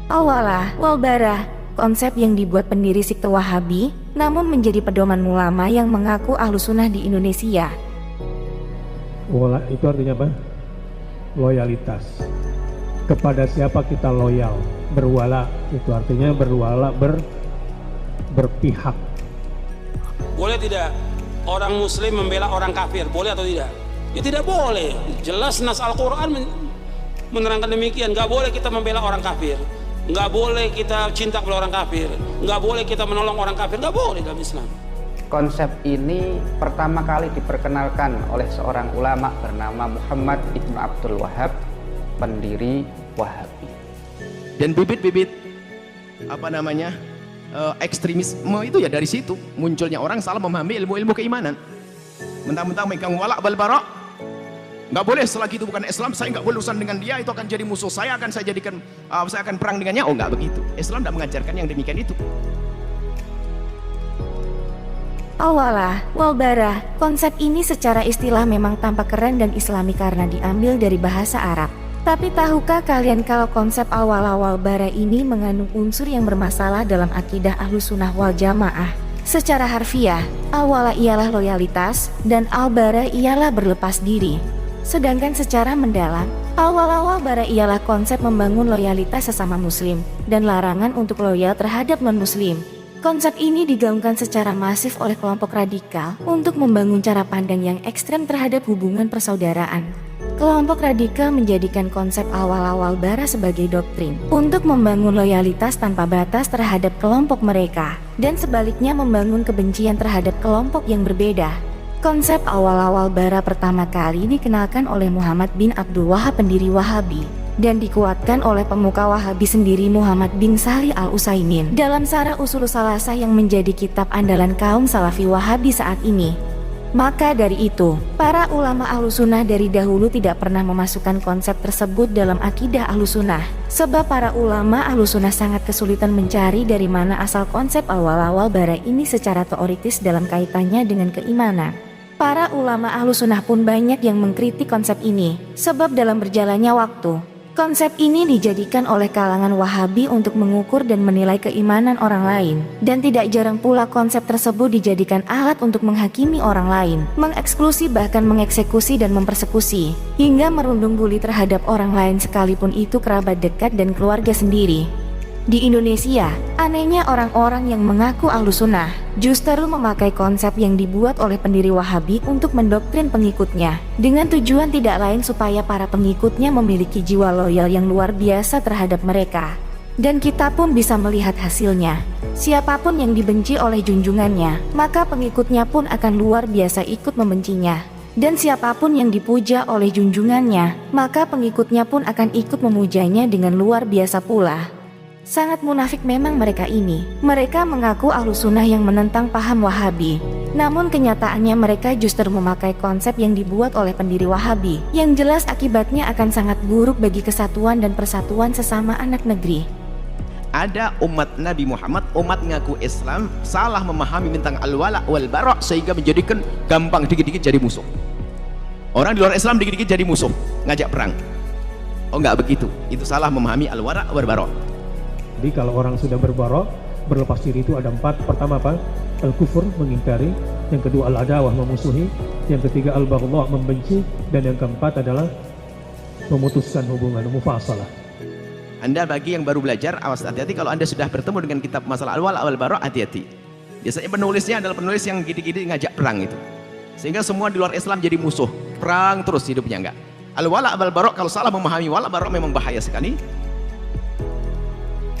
Awalah wal bara, konsep yang dibuat pendiri sekte Wahabi, namun menjadi pedoman ulama yang mengaku Ahlussunnah di Indonesia. Wala itu artinya apa? Loyalitas. Kepada siapa kita loyal? Berwala itu artinya berwala, berpihak. Boleh tidak orang muslim membela orang kafir? Boleh atau tidak? Ya tidak boleh. Jelas nas Al-Quran menerangkan demikian. Gak boleh kita membela orang kafir, gak boleh kita cinta kepada orang kafir, gak boleh kita menolong orang kafir. Gak boleh dalam Islam. Konsep ini pertama kali diperkenalkan oleh seorang ulama bernama Muhammad Ibn Abdul Wahab, pendiri Wahabi. Dan bibit-bibit ekstremisme itu ya dari situ munculnya orang salah memahami ilmu-ilmu keimanan. Mentang-mentang megang wala wal bara, nggak boleh, selagi itu bukan Islam saya nggak boleh urusan dengan dia, itu akan jadi musuh saya, saya akan perang dengannya. Oh, nggak begitu, Islam tidak mengajarkan yang demikian itu. Awalah wal bara, konsep ini secara istilah memang tampak keren dan islami karena diambil dari bahasa Arab. Tapi tahukah kalian kalau konsep al-wala wal bara ini mengandung unsur yang bermasalah dalam akidah Ahlussunnah wal Jamaah? Secara harfiah, al-wala ialah loyalitas dan al-bara ialah berlepas diri. Sedangkan secara mendalam, al-wala wal bara ialah konsep membangun loyalitas sesama muslim dan larangan untuk loyal terhadap non-muslim. Konsep ini digaungkan secara masif oleh kelompok radikal untuk membangun cara pandang yang ekstrem terhadap hubungan persaudaraan. Kelompok radikal menjadikan konsep awal-awal bara sebagai doktrin untuk membangun loyalitas tanpa batas terhadap kelompok mereka, dan sebaliknya membangun kebencian terhadap kelompok yang berbeda. Konsep awal-awal bara pertama kali dikenalkan oleh Muhammad bin Abdul Wahab, pendiri Wahabi, dan dikuatkan oleh pemuka Wahabi sendiri Muhammad bin Shalih Al-Utsaimin dalam Syarah Ushul Tsalatsah yang menjadi kitab andalan kaum Salafi Wahabi saat ini. Maka dari itu, para ulama Ahlussunnah dari dahulu tidak pernah memasukkan konsep tersebut dalam akidah Ahlussunnah, sebab para ulama Ahlussunnah sangat kesulitan mencari dari mana asal konsep awal-awal bara ini secara teoritis dalam kaitannya dengan keimanan. Para ulama Ahlussunnah pun banyak yang mengkritik konsep ini, sebab dalam berjalannya waktu, konsep ini dijadikan oleh kalangan Wahabi untuk mengukur dan menilai keimanan orang lain, dan tidak jarang pula konsep tersebut dijadikan alat untuk menghakimi orang lain, mengeksklusi bahkan mengeksekusi dan mempersekusi, hingga merundung buli terhadap orang lain sekalipun itu kerabat dekat dan keluarga sendiri. Di Indonesia, anehnya orang-orang yang mengaku Ahlussunnah justru memakai konsep yang dibuat oleh pendiri Wahabi untuk mendoktrin pengikutnya, dengan tujuan tidak lain supaya para pengikutnya memiliki jiwa loyal yang luar biasa terhadap mereka. Dan kita pun bisa melihat hasilnya. Siapapun yang dibenci oleh junjungannya, maka pengikutnya pun akan luar biasa ikut membencinya. Dan siapapun yang dipuja oleh junjungannya, maka pengikutnya pun akan ikut memujanya dengan luar biasa pula. Sangat munafik memang mereka ini. Mereka mengaku Ahlussunnah yang menentang paham Wahabi, namun kenyataannya mereka justru memakai konsep yang dibuat oleh pendiri Wahabi, yang jelas akibatnya akan sangat buruk bagi kesatuan dan persatuan sesama anak negeri. Ada umat Nabi Muhammad, umat ngaku Islam, salah memahami tentang al-wala wal bara sehingga menjadikan gampang dikit-dikit jadi musuh. Orang di luar Islam dikit-dikit jadi musuh, ngajak perang. Oh, enggak begitu. Itu salah memahami al-wala wal bara. Jadi kalau orang sudah berbarok, berlepas diri itu ada 4. Pertama apa? Al-kufur, mengingkari. Yang kedua al-adawah, memusuhi. Yang ketiga al-baghdha, membenci. Dan yang keempat adalah memutuskan hubungan, mufasalah. Anda bagi yang baru belajar, awas, hati-hati kalau Anda sudah bertemu dengan kitab masalah al-wala wal bara, hati-hati. Biasanya penulisnya adalah penulis yang gini-gini ngajak perang itu, sehingga semua di luar Islam jadi musuh, perang terus hidupnya. Enggak. Al-wala wal bara, kalau salah memahami wala bara memang bahaya sekali.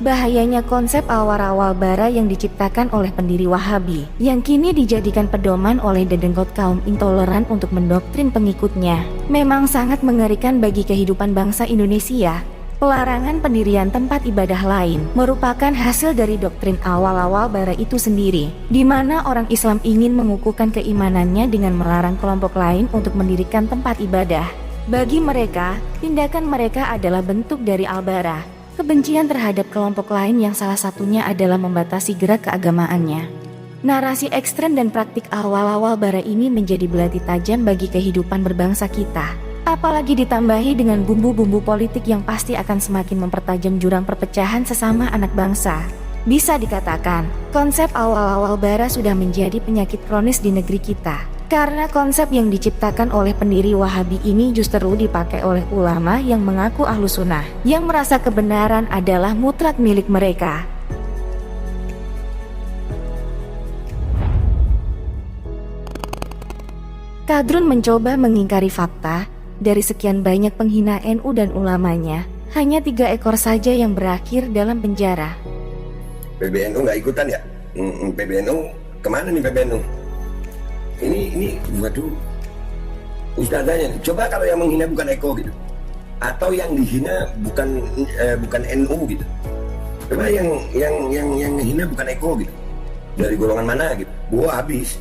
Bahayanya konsep awal-awal bara yang diciptakan oleh pendiri Wahabi, yang kini dijadikan pedoman oleh dedengkot kaum intoleran untuk mendoktrin pengikutnya, memang sangat mengerikan bagi kehidupan bangsa Indonesia. Pelarangan pendirian tempat ibadah lain merupakan hasil dari doktrin awal-awal bara itu sendiri, di mana orang Islam ingin mengukuhkan keimanannya dengan melarang kelompok lain untuk mendirikan tempat ibadah. Bagi mereka, tindakan mereka adalah bentuk dari al-bara, kebencian terhadap kelompok lain yang salah satunya adalah membatasi gerak keagamaannya. Narasi ekstrem dan praktik awal-awal bara ini menjadi belati tajam bagi kehidupan berbangsa kita. Apalagi ditambahi dengan bumbu-bumbu politik yang pasti akan semakin mempertajam jurang perpecahan sesama anak bangsa. Bisa dikatakan, konsep awal-awal bara sudah menjadi penyakit kronis di negeri kita. Karena konsep yang diciptakan oleh pendiri Wahabi ini justru dipakai oleh ulama yang mengaku Ahlus Sunnah, yang merasa kebenaran adalah mutlak milik mereka. Kadrun mencoba mengingkari fakta. Dari sekian banyak penghina NU dan ulamanya, hanya 3 ekor saja yang berakhir dalam penjara. PBNU nggak ikutan ya? PBNU kemana nih PBNU? Ini waduh, ustazahnya. Coba kalau yang menghina bukan Eko gitu, atau yang dihina bukan NU gitu. Coba yang menghina bukan Eko gitu. Dari golongan mana gitu? Gua habis.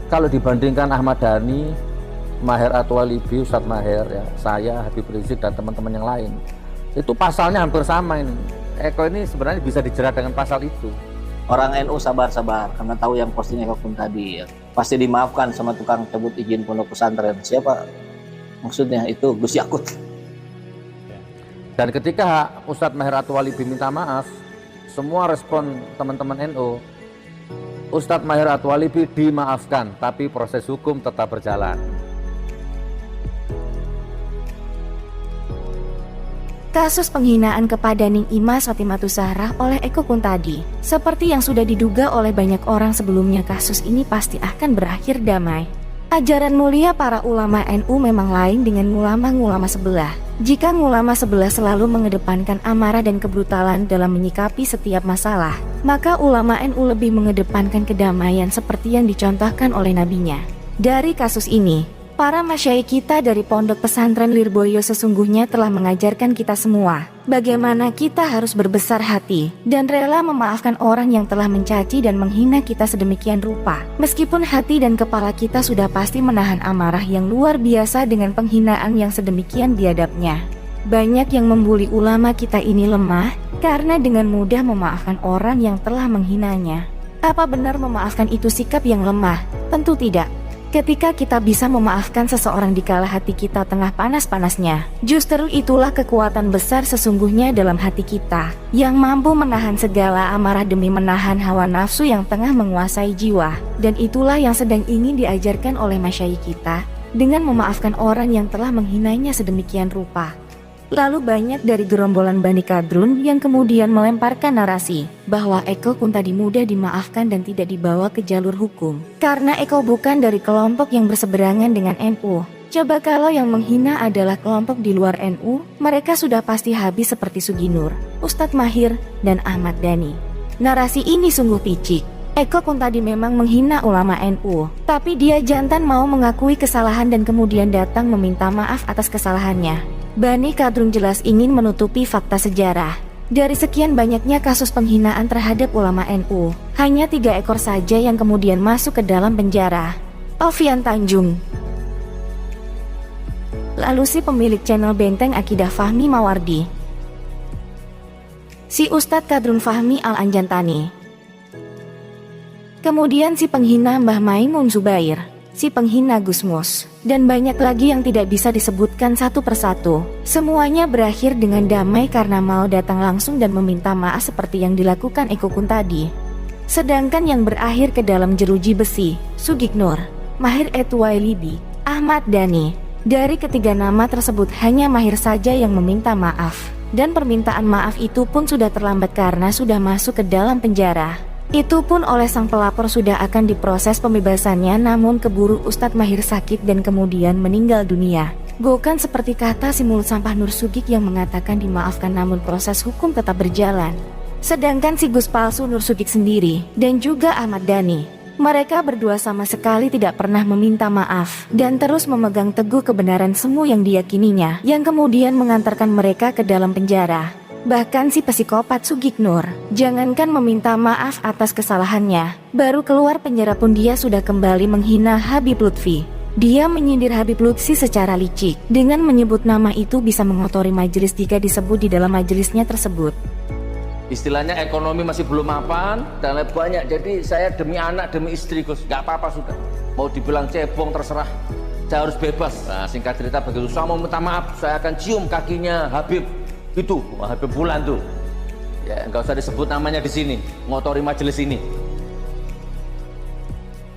Kalau dibandingkan Ahmad Dhani, Maher At-Thalibi, Ustadz Maher, ya, saya, Habib Rizik, dan teman-teman yang lain, itu pasalnya hampir sama ini. Eko ini sebenarnya bisa dijerat dengan pasal itu. Orang NU sabar-sabar, karena tahu yang posting Eko pun tadi ya. Pasti dimaafkan sama tukang cabut izin pondok pesantren. Siapa maksudnya? Itu Gus Yakut. Dan ketika Ustadz Maher At-Thalibi minta maaf, semua respon teman-teman NU, Ustadz Maher At-Thalibi dimaafkan, tapi proses hukum tetap berjalan. Kasus penghinaan kepada Ning Imas Fatimahtus Zahra oleh Eko Kuntadi, seperti yang sudah diduga oleh banyak orang sebelumnya, kasus ini pasti akan berakhir damai. Ajaran mulia para ulama NU memang lain dengan ulama-ulama sebelah. Jika ulama sebelah selalu mengedepankan amarah dan kebrutalan dalam menyikapi setiap masalah, maka ulama NU lebih mengedepankan kedamaian seperti yang dicontohkan oleh nabinya. Dari kasus ini, para masyayikh kita dari Pondok Pesantren Lirboyo sesungguhnya telah mengajarkan kita semua bagaimana kita harus berbesar hati dan rela memaafkan orang yang telah mencaci dan menghina kita sedemikian rupa. Meskipun hati dan kepala kita sudah pasti menahan amarah yang luar biasa dengan penghinaan yang sedemikian biadabnya. Banyak yang membuli ulama kita ini lemah karena dengan mudah memaafkan orang yang telah menghinanya. Apa benar memaafkan itu sikap yang lemah? Tentu tidak. Ketika kita bisa memaafkan seseorang dikala hati kita tengah panas-panasnya, justru itulah kekuatan besar sesungguhnya dalam hati kita, yang mampu menahan segala amarah demi menahan hawa nafsu yang tengah menguasai jiwa. Dan itulah yang sedang ingin diajarkan oleh masyayikh kita, dengan memaafkan orang yang telah menghinanya sedemikian rupa. Lalu banyak dari gerombolan Bani Kadrun yang kemudian melemparkan narasi bahwa Eko Kuntadi mudah dimaafkan dan tidak dibawa ke jalur hukum karena Eko bukan dari kelompok yang berseberangan dengan NU. Coba kalau yang menghina adalah kelompok di luar NU, mereka sudah pasti habis seperti Suginur, Ustadz Mahir, dan Ahmad Dhani. Narasi ini sungguh picik. Eko Kuntadi memang menghina ulama NU, tapi dia jantan mau mengakui kesalahan dan kemudian datang meminta maaf atas kesalahannya. Bani Kadrun jelas ingin menutupi fakta sejarah. Dari sekian banyaknya kasus penghinaan terhadap ulama NU, hanya 3 ekor saja yang kemudian masuk ke dalam penjara. Alfian Tanjung. Lalu si pemilik channel Benteng Akidah Fahmi Mawardi, si Ustadz Kadrun Fahmi Al-Anjantani, kemudian si penghina Mbah Maimun Zubair, si penghina Gusmus, dan banyak lagi yang tidak bisa disebutkan satu persatu. Semuanya berakhir dengan damai karena mau datang langsung dan meminta maaf seperti yang dilakukan Eko Kuntadi. Sedangkan yang berakhir ke dalam jeruji besi, Sugignur, Maher At-Thalibi, Ahmad Dhani. Dari ketiga nama tersebut hanya Mahir saja yang meminta maaf. Dan permintaan maaf itu pun sudah terlambat karena sudah masuk ke dalam penjara. Itu pun oleh sang pelapor sudah akan diproses pembebasannya, namun keburu Ustadz Mahir sakit dan kemudian meninggal dunia. Bukan seperti kata si mulut sampah Nur Sugik yang mengatakan dimaafkan namun proses hukum tetap berjalan. Sedangkan si Gus palsu Nur Sugik sendiri dan juga Ahmad Dhani, mereka berdua sama sekali tidak pernah meminta maaf dan terus memegang teguh kebenaran semu yang diyakininya, yang kemudian mengantarkan mereka ke dalam penjara. Bahkan si psikopat Sugignur, jangankan meminta maaf atas kesalahannya, baru keluar penjara pun dia sudah kembali menghina Habib Lutfi. Dia menyindir Habib Lutfi secara licik, dengan menyebut nama itu bisa mengotori majelis jika disebut di dalam majelisnya tersebut. Istilahnya ekonomi masih belum mapan dan lain banyak, jadi saya demi anak, demi istri Gus, gak apa-apa sudah. Mau dibilang cebong terserah. saya harus bebas. Nah, singkat cerita begitu saya mau minta maaf, saya akan cium kakinya Habib itu, Habib Fulan tuh. Ya, nggak usah disebut namanya di sini, ngotori majelis ini.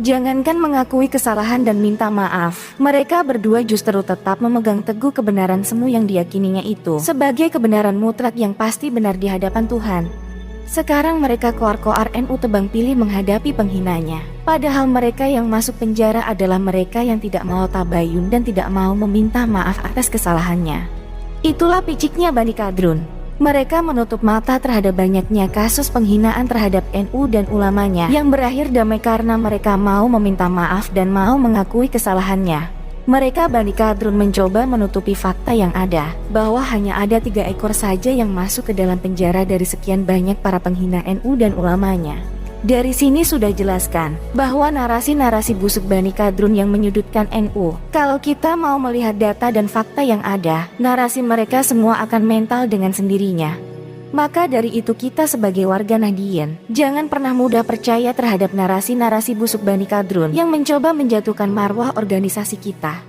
Jangankan mengakui kesalahan dan minta maaf, mereka berdua justru tetap memegang teguh kebenaran semu yang diyakininya itu sebagai kebenaran mutlak yang pasti benar di hadapan Tuhan. Sekarang mereka koar-koar NU tebang pilih menghadapi penghinanya. Padahal mereka yang masuk penjara adalah mereka yang tidak mau tabayun dan tidak mau meminta maaf atas kesalahannya. Itulah piciknya Bani Kadrun. Mereka menutup mata terhadap banyaknya kasus penghinaan terhadap NU dan ulamanya yang berakhir damai karena mereka mau meminta maaf dan mau mengakui kesalahannya. Mereka Bani Kadrun mencoba menutupi fakta yang ada, bahwa hanya ada 3 ekor saja yang masuk ke dalam penjara dari sekian banyak para penghina NU dan ulamanya. Dari sini sudah jelaskan bahwa narasi-narasi busuk Bani Kadrun yang menyudutkan NU. Kalau kita mau melihat data dan fakta yang ada, narasi mereka semua akan mental dengan sendirinya. Maka dari itu kita sebagai warga Nahdien, jangan pernah mudah percaya terhadap narasi-narasi busuk Bani Kadrun yang mencoba menjatuhkan marwah organisasi kita.